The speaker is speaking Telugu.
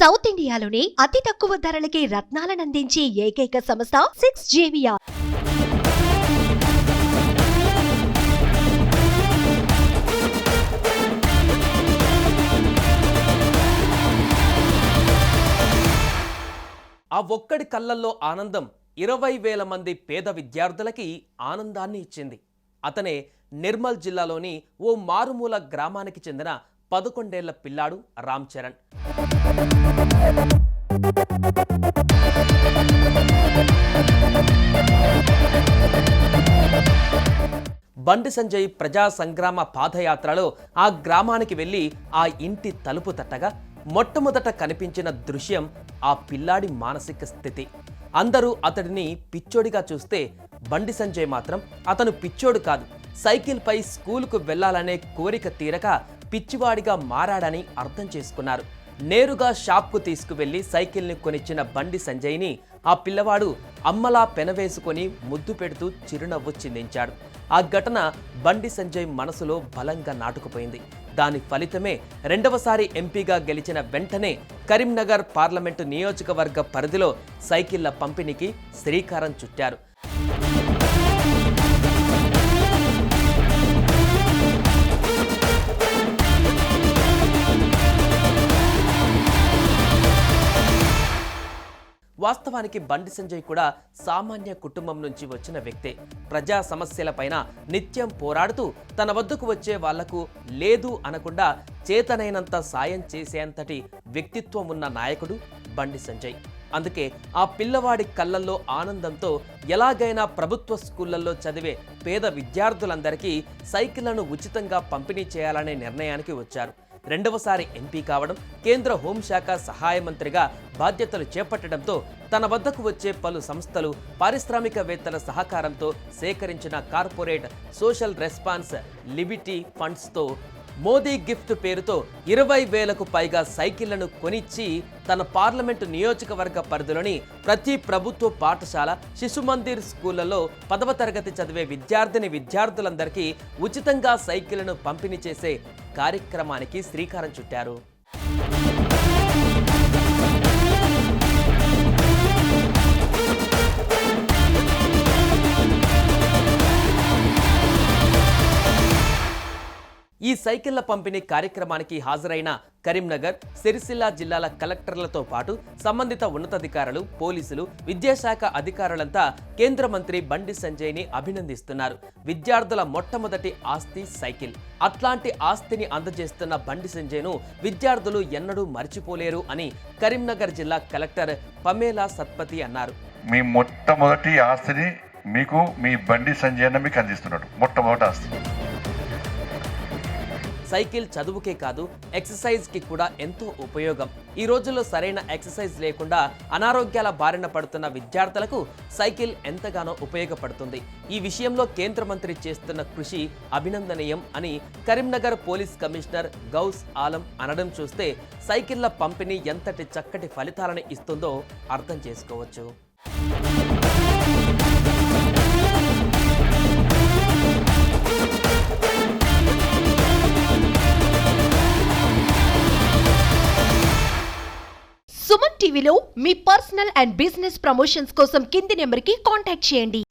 సౌత్ ఇండియాలోని అతి తక్కువ ధరలకి రత్నాలనందించే ఏకైక సంస్థ 6JVR. ఆ ఒక్కడి కళ్ళల్లో ఆనందం 20,000 మంది పేద విద్యార్థులకి ఆనందాన్ని ఇచ్చింది. అతనే నిర్మల్ జిల్లాలోని ఓ మారుమూల గ్రామానికి చెందిన 11 ఏళ్ల పిల్లాడు రామ్ చరణ్. బండి సంజయ్ ప్రజా సంగ్రామ పాదయాత్రలో ఆ గ్రామానికి వెళ్ళి ఆ ఇంటి తలుపు తట్టగా మొట్టమొదట కనిపించిన దృశ్యం ఆ పిల్లాడి మానసిక స్థితి. అందరూ అతడిని పిచ్చోడిగా చూస్తే బండి సంజయ్ మాత్రం అతను పిచ్చోడు కాదు, సైకిల్పై స్కూలుకు వెళ్లాలనే కోరిక తీరక పిచ్చివాడిగా మారాడని అర్థం చేసుకున్నారు. నేరుగా షాప్కు తీసుకువెళ్లి సైకిల్ని కొనిచ్చిన బండి సంజయ్ని ఆ పిల్లవాడు అమ్మలా పెనవేసుకొని ముద్దు పెడుతూ చిరునవ్వు చిందించాడు. ఆ ఘటన బండి సంజయ్ మనసులో బలంగా నాటుకుపోయింది. దాని ఫలితమే రెండవసారి ఎంపీగా గెలిచిన వెంటనే కరీంనగర్ పార్లమెంటు నియోజకవర్గ పరిధిలో సైకిళ్ల పంపిణీకి శ్రీకారం చుట్టారు. వాస్తవానికి బండి సంజయ్ కూడా సామాన్య కుటుంబం నుంచి వచ్చిన వ్యక్తే. ప్రజా సమస్యలపైన నిత్యం పోరాడుతూ తన వద్దకు వచ్చే వాళ్లకు లేదు అనకుండా చేతనైనంత సాయం చేసేంతటి వ్యక్తిత్వం ఉన్న నాయకుడు బండి సంజయ్. అందుకే ఆ పిల్లవాడి కళ్ళల్లో ఆనందంతో ఎలాగైనా ప్రభుత్వ స్కూళ్లలో చదివే పేద విద్యార్థులందరికీ సైకిళ్లను ఉచితంగా పంపిణీ చేయాలనే నిర్ణయానికి వచ్చారు. రెండవసారి ఎంపీ కావడం, కేంద్ర హోంశాఖ సహాయ మంత్రిగా బాధ్యతలు చేపట్టడంతో తన వద్దకు వచ్చే పలు సంస్థలు, పారిశ్రామికవేత్తల సహకారంతో సేకరించిన కార్పొరేట్ సోషల్ రెస్పాన్స్ లిబిటీ ఫండ్స్తో మోదీ గిఫ్ట్ పేరుతో 20,000కు పైగా సైకిళ్లను కొనిచ్చి తన పార్లమెంటు నియోజకవర్గ పరిధిలోని ప్రతి ప్రభుత్వ పాఠశాల, శిశుమందిర్ స్కూళ్లలో 10వ తరగతి చదివే విద్యార్థులందరికీ ఉచితంగా సైకిళ్లను పంపిణీ చేసే కార్యక్రమానికి శ్రీకారం చుట్టారు. ఈ సైకిళ్ల పంపిణీ కార్యక్రమానికి హాజరైన కరీంనగర్, సిరిసిల్ల జిల్లాల కలెక్టర్లతో పాటు సంబంధిత ఉన్నతాధికారులు, పోలీసులు, విద్యాశాఖ అధికారులంతా కేంద్ర మంత్రి బండి సంజయ్ని అభినందిస్తున్నారు. విద్యార్థుల మొట్టమొదటి ఆస్తి సైకిల్. అట్లాంటి ఆస్తిని అందజేస్తున్న బండి సంజయ్ను విద్యార్థులు ఎన్నడూ మర్చిపోలేరు అని కరీంనగర్ జిల్లా కలెక్టర్ పమేలా సత్పతి అన్నారు. మీ మొట్టమొదటి ఆస్తిని మీకు మీ బండి సంజయ్ అన్న మీకు అందిస్తున్నాడు. మొట్టమొదటి ఆస్తి. సైకిల్ చదువుకే కాదు, ఎక్సర్సైజ్కి కూడా ఎంతో ఉపయోగం. ఈ రోజుల్లో సరైన ఎక్సర్సైజ్ లేకుండా అనారోగ్యాల బారిన పడుతున్న విద్యార్థులకు సైకిల్ ఎంతగానో ఉపయోగపడుతుంది. ఈ విషయంలో కేంద్ర మంత్రి చేస్తున్న కృషి అభినందనీయం అని కరీంనగర్ పోలీస్ కమిషనర్ గౌస్ ఆలం అనడం చూస్తే సైకిళ్ల పంపిణీ ఎంతటి చక్కటి ఫలితాలను ఇస్తుందో అర్థం చేసుకోవచ్చు. సుమన్ టీవీలో మీ పర్సనల్ అండ్ బిజినెస్ ప్రమోషన్స్ కోసం కింది నెంబర్కి కాంటాక్ట్ చేయండి.